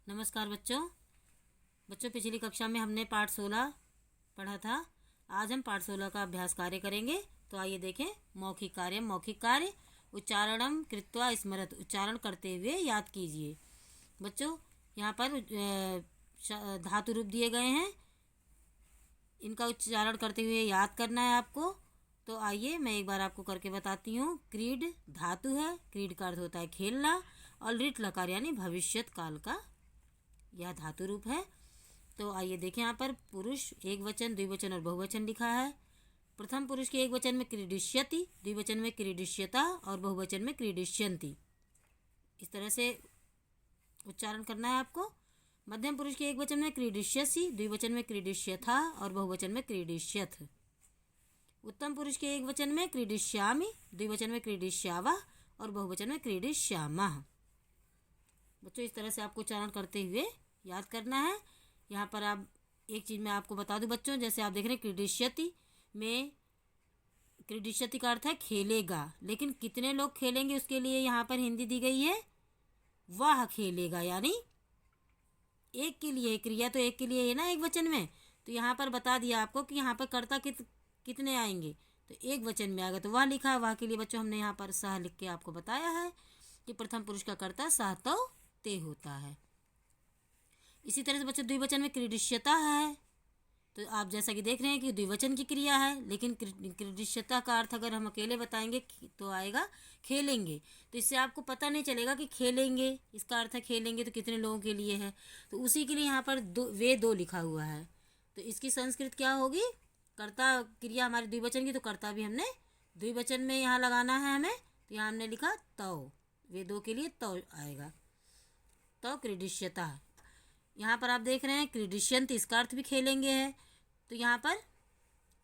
नमस्कार बच्चों पिछली कक्षा में हमने पाठ 16 पढ़ा था। आज हम पाठ 16 का अभ्यास कार्य करेंगे। तो आइए देखें। मौखिक कार्य उच्चारणम कृत्वा स्मरत, उच्चारण करते हुए याद कीजिए। बच्चों यहाँ पर धातु रूप दिए गए हैं, इनका उच्चारण करते हुए याद करना है आपको। तो आइए मैं एक बार आपको करके बताती हूँ। क्रीड धातु है, क्रीड का अर्थ होता है खेलना, और लिट लकार यानी भविष्यत काल का यह धातु रूप है। तो आइए देखें। यहाँ पर पुरुष एक वचन, द्विवचन और बहुवचन लिखा है। प्रथम पुरुष के एक वचन में क्रीडिष्यति, द्विवचन में क्रीडिष्यता और बहुवचन में क्रीडिष्यन्ति। इस तरह से उच्चारण करना है आपको। मध्यम पुरुष के एक वचन में क्रीडिष्यसि, द्विवचन में क्रीडिष्यथा और बहुवचन में क्रीडिष्यथ। उत्तम पुरुष के एक वचन में क्रीडिष्यामि, द्विवचन में क्रीडिष्यावा और बहुवचन में क्रीडिष्यामः। बच्चों इस तरह से आपको उच्चारण करते हुए याद करना है। यहाँ पर आप एक चीज़ मैं आपको बता दूं बच्चों, जैसे आप देख रहे हैं क्रीडिष्यति में, क्रीडिष्यति का अर्थ है खेलेगा, लेकिन कितने लोग खेलेंगे उसके लिए यहाँ पर हिंदी दी गई है वह खेलेगा, यानी एक के लिए। क्रिया तो एक के लिए है ना एक वचन में, तो यहाँ पर बता दिया आपको कि यहाँ पर कर्ता कितने आएंगे। तो एक वचन में आएगा तो वह लिखा है, वह के लिए बच्चों हमने यहाँ पर सह लिख के आपको बताया है कि प्रथम पुरुष का कर्ता सह तो ते होता है। इसी तरह से बच्चों द्विवचन में क्रीडिष्यता है। तो आप जैसा कि देख रहे हैं कि द्विवचन की क्रिया है, लेकिन क्रीडिष्यता का अर्थ अगर हम अकेले बताएंगे तो आएगा खेलेंगे। तो इससे आपको पता नहीं चलेगा कि खेलेंगे इसका अर्थ है खेलेंगे तो कितने लोगों के लिए है। तो उसी के लिए यहाँ पर दो लिखा हुआ है। तो इसकी संस्कृत क्या होगी? कर्ता क्रिया हमारी द्विवचन की, तो कर्ता भी हमने द्विवचन में यहाँ लगाना है हमें। तो यहाँ हमने लिखा तौ, वे दो के लिए तौ आएगा। तो क्रीडिष्यता, यहाँ पर आप देख रहे हैं क्रीडिष्यन्ति, इसका अर्थ भी खेलेंगे है। तो यहाँ पर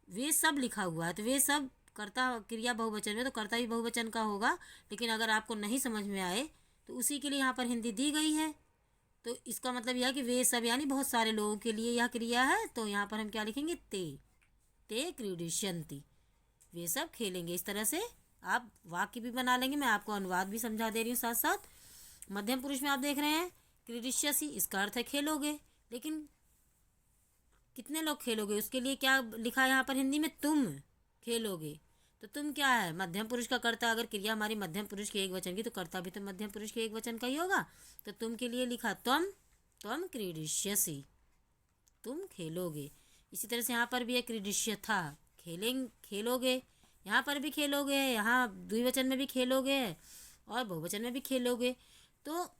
वे सब लिखा हुआ है, तो वे सब कर्ता क्रिया बहुवचन में, तो कर्ता भी बहुवचन का होगा। लेकिन अगर आपको नहीं समझ में आए तो उसी के लिए यहाँ पर हिंदी दी गई है। तो इसका मतलब यह है कि वे सब यानी बहुत सारे लोगों के लिए यह क्रिया है। तो यहाँ पर हम क्या लिखेंगे? ते क्रीडिष्यन्ति, वे सब खेलेंगे। इस तरह से आप वाक्य भी बना लेंगे, मैं आपको अनुवाद भी समझा दे रही हूँ साथ साथ। मध्यम पुरुष में आप देख रहे हैं क्रीडिष्यसि, इसका अर्थ है खेलोगे, लेकिन कितने लोग खेलोगे उसके लिए क्या लिखा है यहाँ पर हिंदी में? तुम खेलोगे। तो तुम क्या है? मध्यम पुरुष का कर्ता। अगर क्रिया हमारी मध्यम पुरुष के एक वचन की, तो कर्ता भी तो मध्यम पुरुष के एक वचन का ही होगा। तो तुम के लिए लिखा त्वम क्रीडिष्यसि, तुम खेलोगे। इसी तरह से यहाँ पर भी है क्रीडिष्यथा, खेलोगे। यहाँ पर भी खेलोगे, यहाँ द्विवचन में भी खेलोगे और बहुवचन में भी खेलोगे। तो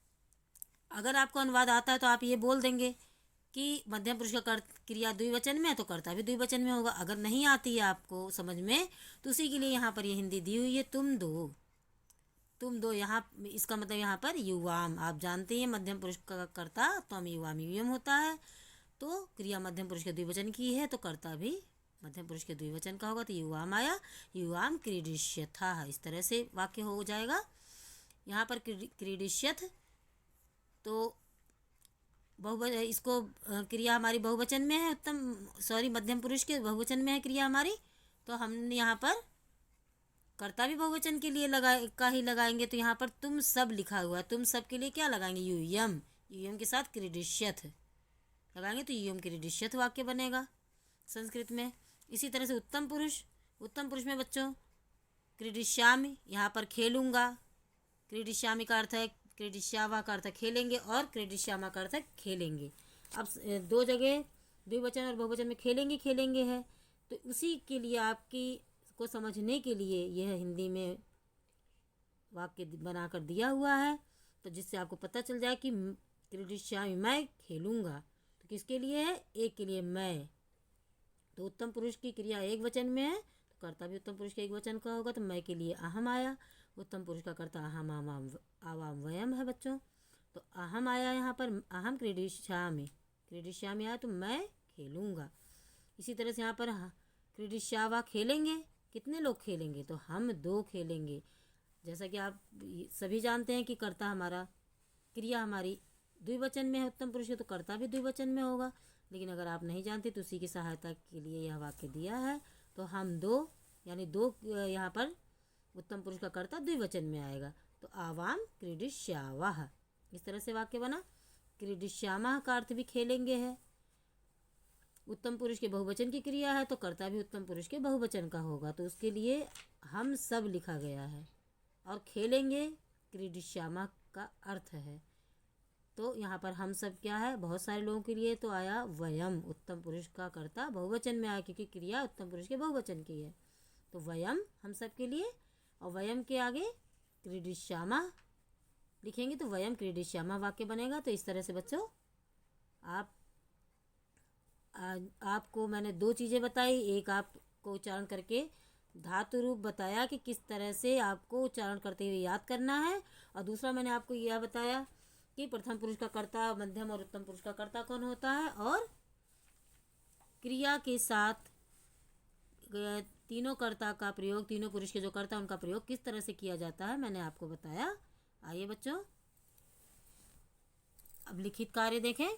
अगर आपको अनुवाद आता है तो आप ये बोल देंगे कि मध्यम पुरुष का क्रिया द्विवचन में है तो कर्ता भी द्विवचन में होगा। अगर नहीं आती है आपको समझ में तो उसी के लिए यहाँ पर ये हिंदी दी हुई है तुम दो। यहाँ इसका मतलब यहाँ पर युवाम, आप जानते हैं मध्यम पुरुष का कर्ता त्वम युवाम युयम होता है। तो क्रिया मध्यम पुरुष के द्विवचन की है तो कर्ता भी मध्यम पुरुष के द्विवचन का होगा। तो युवाम आया, युवाम क्रीडिष्यथा, इस तरह से वाक्य हो जाएगा। यहाँ पर क्रीडिष्यथ तो इसको क्रिया हमारी बहुवचन में है, मध्यम पुरुष के बहुवचन में है क्रिया हमारी। तो हम यहाँ पर कर्ता भी बहुवचन के लिए ही लगाएंगे। तो यहाँ पर तुम सब लिखा हुआ है, तुम सब के लिए क्या लगाएंगे? युयम के साथ क्रीडिष्यथ लगाएंगे तो युयम क्रीडिष्यथ वाक्य बनेगा संस्कृत में। इसी तरह से उत्तम पुरुष में बच्चों क्रीडिष्यामि, यहाँ पर खेलूंगा। क्रीडिष्यामि का अर्थ है, क्रीडिष्यावा का अर्थ खेलेंगे और क्रीडिष्यामा का अर्थ खेलेंगे। अब दो जगह द्विवचन और बहुवचन में खेलेंगे है। तो उसी के लिए आपकी को समझने के लिए यह हिंदी में वाक्य बनाकर दिया हुआ है, तो जिससे आपको पता चल जाए कि क्रीडिष्यामि मैं खेलूंगा। तो किसके लिए है? एक के लिए, मैं। तो उत्तम पुरुष की क्रिया एक वचन में है तो कर्ता भी उत्तम पुरुष के एक वचन का होगा। तो मैं के लिए अहम आया, उत्तम पुरुष का कर्ता अहम आवाम वयम है बच्चों। तो अहम आया यहाँ पर, अहम क्रीडिष्यामि आया तो मैं खेलूँगा। इसी तरह से यहाँ पर क्रीडिष्यावा खेलेंगे, कितने लोग खेलेंगे? तो हम दो खेलेंगे। जैसा कि आप सभी जानते हैं कि कर्ता हमारा क्रिया हमारी द्विवचन में है उत्तम पुरुष के, तो कर्ता भी द्विवचन में होगा। लेकिन अगर आप नहीं जानते तो उसी की सहायता के लिए यह वाक्य दिया है। तो हम दो यानी दो, यहाँ पर उत्तम पुरुष का कर्ता द्विवचन में आएगा। तो आवाम क्रीडिष्यावाह, इस तरह से वाक्य बना। क्रीडिश्यामः का अर्थ भी खेलेंगे है। उत्तम पुरुष के बहुवचन की क्रिया है तो कर्ता भी उत्तम पुरुष के बहुवचन का होगा, तो उसके लिए हम सब लिखा गया है। और खेलेंगे क्रीडिश्यामः का अर्थ है, तो यहाँ पर हम सब क्या है, बहुत सारे लोगों के लिए तो आया वयम, उत्तम पुरुष का कर्ता बहुवचन में आया क्योंकि क्रिया उत्तम पुरुष के बहुवचन की है, तो वयम हम सब के लिए। और वयम के आगे क्रीडिश्यामः लिखेंगे तो वयम क्रीडिश्यामः वाक्य बनेगा। तो इस तरह से बच्चों आपको मैंने दो चीज़ें बताई, एक आपको उच्चारण करके धातु रूप बताया कि किस तरह से आपको उच्चारण करते हुए याद करना है, और दूसरा मैंने आपको यह बताया कि प्रथम पुरुष का कर्ता, मध्यम और उत्तम पुरुष का कर्ता कौन होता है, और क्रिया के साथ तीनों कर्ता का प्रयोग, तीनों पुरुष के जो कर्ता उनका प्रयोग किस तरह से किया जाता है मैंने आपको बताया। आइए बच्चों अब लिखित कार्य देखें।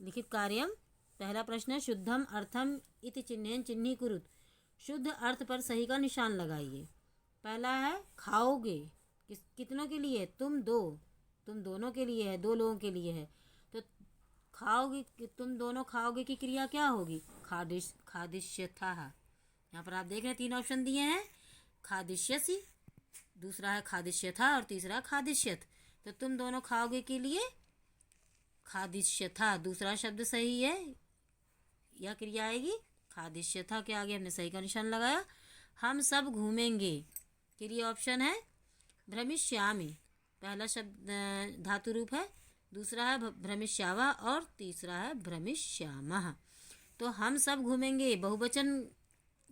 लिखित कार्यम, पहला प्रश्न है शुद्धम अर्थम इति चिन्हेन चिन्हीकुरुत। शुद्ध अर्थ पर सही का निशान लगाइए। पहला है खाओगे, कितनों के लिए, तुम दोनों के लिए है, दो लोगों के लिए है। तो खाओगे, तुम दोनों खाओगे की क्रिया क्या होगी, खादिष्यथा। यहाँ पर आप देख रहे हैं तीन ऑप्शन दिए हैं, खादिष्यसि, दूसरा है खादिष्यथा और तीसरा खादिष्यत। तो तुम दोनों खाओगे के लिए खादिष्यथा दूसरा शब्द सही है, यह क्रिया आएगी। खादिष्यथा के आगे हमने सही का निशान लगाया। हम सब घूमेंगे के लिए ऑप्शन है भ्रमिष्यामि, पहला शब्द धातु रूप है, दूसरा है भ्रमिष्यावा और तीसरा है भ्रमिष्यामः। तो हम सब घूमेंगे बहुवचन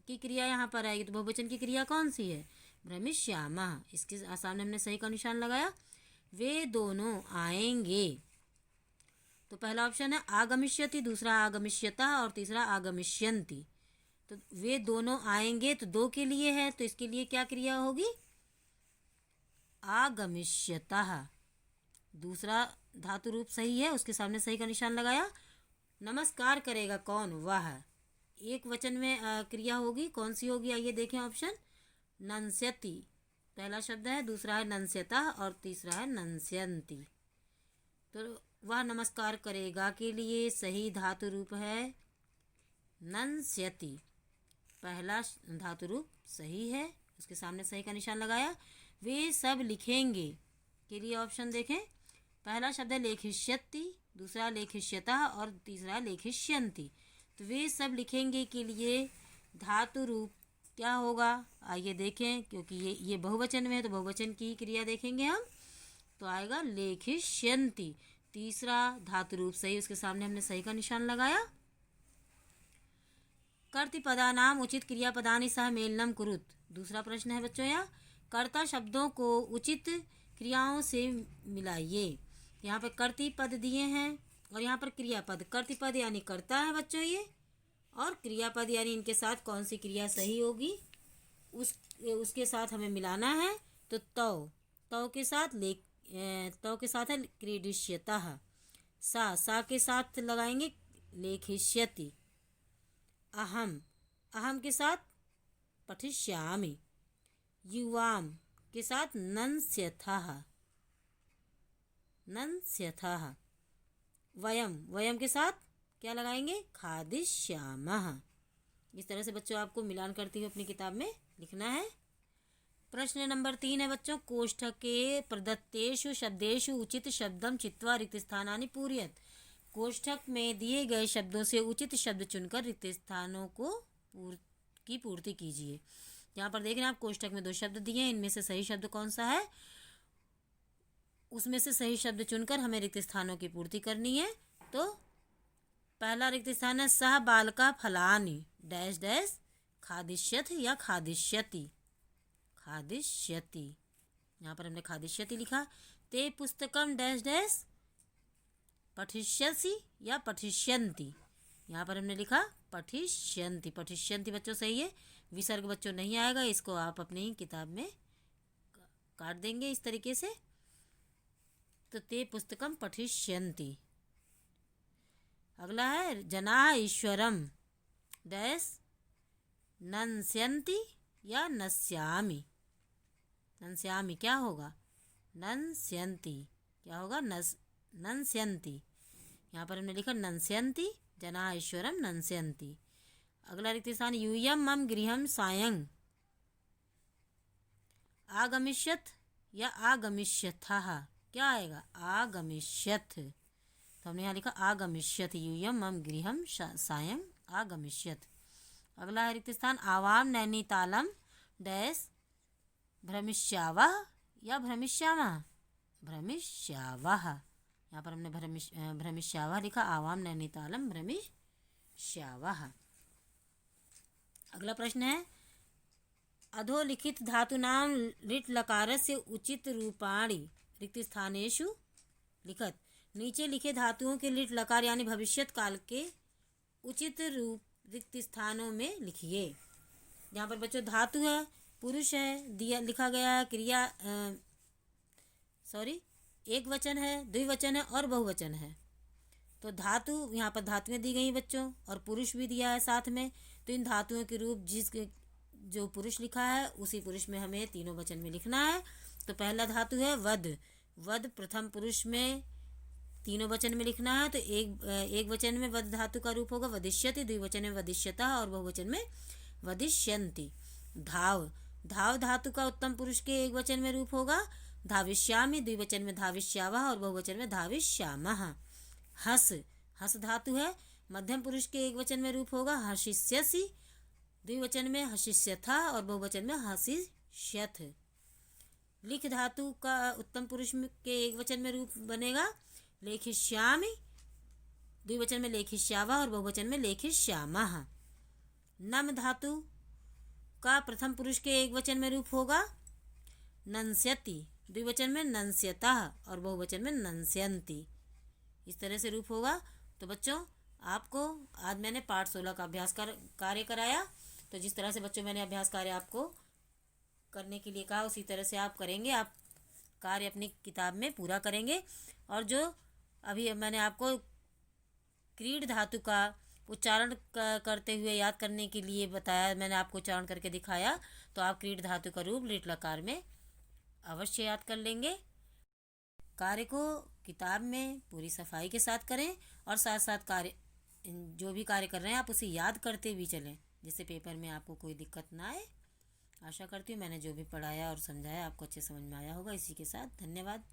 की क्रिया यहाँ पर आएगी, तो बहुवचन की क्रिया कौन सी है, भ्रमिष्यामः। इसके सामने हमने सही का निशान लगाया। वे दोनों आएंगे, तो पहला ऑप्शन है आगमिष्यति, दूसरा आगमिष्यता और तीसरा आगमिष्यन्ति। तो वे दोनों आएंगे तो दो के लिए है, तो इसके लिए क्या क्रिया होगी, आगमिष्यतः। दूसरा धातु रूप सही है, उसके सामने सही का निशान लगाया। नमस्कार करेगा कौन, वह। एक वचन में क्रिया होगी, कौन सी होगी, आइए देखें ऑप्शन। नंस्यति पहला शब्द है, दूसरा है नंस्यतः और तीसरा है नंस्यन्ति। तो वह नमस्कार करेगा के लिए सही धातु रूप है नंस्यति, पहला धातु रूप सही है, उसके सामने सही का निशान लगाया। वे सब लिखेंगे के लिए ऑप्शन देखें। पहला शब्द है लेखिष्यति, दूसरा लेखिष्यतः और तीसरा लेखिष्यन्ति। तो वे सब लिखेंगे के लिए धातु रूप क्या होगा, आइए देखें, क्योंकि ये बहुवचन में है तो बहुवचन की क्रिया देखेंगे हम, तो आएगा लेखिष्यन्ति, तीसरा धातु रूप सही, उसके सामने हमने सही का निशान लगाया। कर्तृपदानाम उचित क्रियापदानि सह मेलनम कुरुत। दूसरा प्रश्न है बच्चों, यहाँ कर्ता शब्दों को उचित क्रियाओं से मिलाइए। यहाँ पर कर्तृपद दिए हैं और यहाँ पर क्रियापद। कर्तृपद यानी कर्ता है बच्चों ये, और क्रियापद यानी इनके साथ कौन सी क्रिया सही होगी उसके साथ हमें मिलाना है। तो तौ के साथ तौ के साथ है क्रीडिष्यतः, सा के साथ लगाएंगे लेखिष्यति, अहम के साथ पठिष्यामि, युवाम के साथ नंस्यथः, वयम के साथ क्या लगाएंगे, खादिष्यामः। इस तरह से बच्चों आपको मिलान करते हुए अपनी किताब में लिखना है। प्रश्न नंबर 3 है बच्चों, कोष्ठके प्रदत्तेषु शब्देषु उचित शब्दम चित्वा रिक्त स्थानानि पूरयत। कोष्ठक में दिए गए शब्दों से उचित शब्द चुनकर रिक्त स्थानों को पूर्ति कीजिए। यहाँ पर देख रहे हैं आप, कोष्ठक में 2 शब्द दिए हैं, इनमें से सही शब्द कौन सा है, उसमें से सही शब्द चुनकर हमें रिक्त स्थानों की पूर्ति करनी है। तो पहला रिक्त स्थान है सह बालका फलानि डैश डैश खादिष्यथ या खादिष्यति, यहाँ पर हमने खादिष्यति लिखा। ते पुस्तकम डैश डैश पठिष्यसि या पठिष्यन्ति, यहाँ पर हमने लिखा पठिष्यन्ति। पठिष्यन्ति बच्चों सही है, विसर्ग बच्चों नहीं आएगा, इसको आप अपनी किताब में काट देंगे इस तरीके से। तो ते पुस्तकम पठिष्यन्ति। अगला है जना ईश्वरम डैश नंस्यन्ति या नस्यामि, नंस्यामि क्या होगा, नंस्यन्ति, क्या होगा नंस्यन्ति। यहाँ पर हमने लिखा नंस्यन्ति जना ईश्वरम नंस्यन्ति। अगला रिक्त स्थान यूयम मम गृहम सायं आगमिष्यथ या आगमिष्यथः, क्या आएगा? आगमिष्यथ। तो हमने यहाँ लिखा आगमिष्यथ, यूयम मम गृहम सायं आगमिष्यथ। अगला है रिक्त स्थान आवाम नैनीतालम डैश भ्रमिष्यावः या भ्रमिष्यामः, भ्रमिष्यावः। यहाँ पर हमने भ्रमिष्यावः लिखा, आवाम नैनीतालम भ्रमिष्यावः। अगला प्रश्न है अधोलिखित धातूनां लिट् लकारस्य उचित रूपाणि रिक्त स्थानेषु लिखत। नीचे लिखे धातुओं के लिट् लकार यानी भविष्यत काल के उचित रूप रिक्त स्थानों में लिखिए। यहाँ पर बच्चों धातु है, पुरुष है, दिया लिखा गया है, क्रिया एक वचन है, द्विवचन है और बहुवचन है। तो धातु यहाँ पर धातुएं दी गई बच्चों और पुरुष भी दिया है साथ में। तो इन धातुओं के रूप जो पुरुष लिखा है उसी पुरुष में हमें तीनों वचन में लिखना है। तो पहला धातु है वद। वद प्रथम पुरुष में तीनों वचन में लिखना है। तो एक वचन में वद धातु का रूप होगा वदिष्यति, द्विवचन में वदिष्यतः और बहुवचन में वदिष्यन्ति। धाव। धाव धातु का उत्तम पुरुष के एक वचन में रूप होगा धाविष्यामि, द्विवचन में धाविष्यावः और बहुवचन में धाविष्यामः। हस। हस धातु है, मध्यम पुरुष के एक वचन में रूप होगा हसिष्यसि, द्विवचन में हसिष्यथा और बहुवचन में हसिष्यथ। लिख धातु का उत्तम पुरुष के एक वचन में रूप बनेगा लेखिष्यामि, द्विवचन में लेखिष्यावः और बहुवचन में लेखिष्यामः। नम धातु का प्रथम पुरुष के एक वचन में रूप होगा नंस्यति, द्विवचन में नंस्यतः और बहुवचन में नंस्यन्ति। इस तरह से रूप होगा। तो बच्चों आपको आज मैंने पाठ 16 का अभ्यास कार्य कराया। तो जिस तरह से बच्चों मैंने अभ्यास कार्य आपको करने के लिए कहा उसी तरह से आप करेंगे। आप कार्य अपनी किताब में पूरा करेंगे। और जो अभी मैंने आपको क्रीड धातु का उच्चारण करते हुए याद करने के लिए बताया, मैंने आपको उच्चारण करके दिखाया। तो आप क्रीड धातु का रूप लिट् लकार में अवश्य याद कर लेंगे। कार्य को किताब में पूरी सफाई के साथ करें और साथ साथ कार्य जो भी कार्य कर रहे हैं आप उसे याद करते भी चलें, जिससे पेपर में आपको कोई दिक्कत ना आए। आशा करती हूँ मैंने जो भी पढ़ाया और समझाया आपको अच्छे समझ में आया होगा। इसी के साथ धन्यवाद।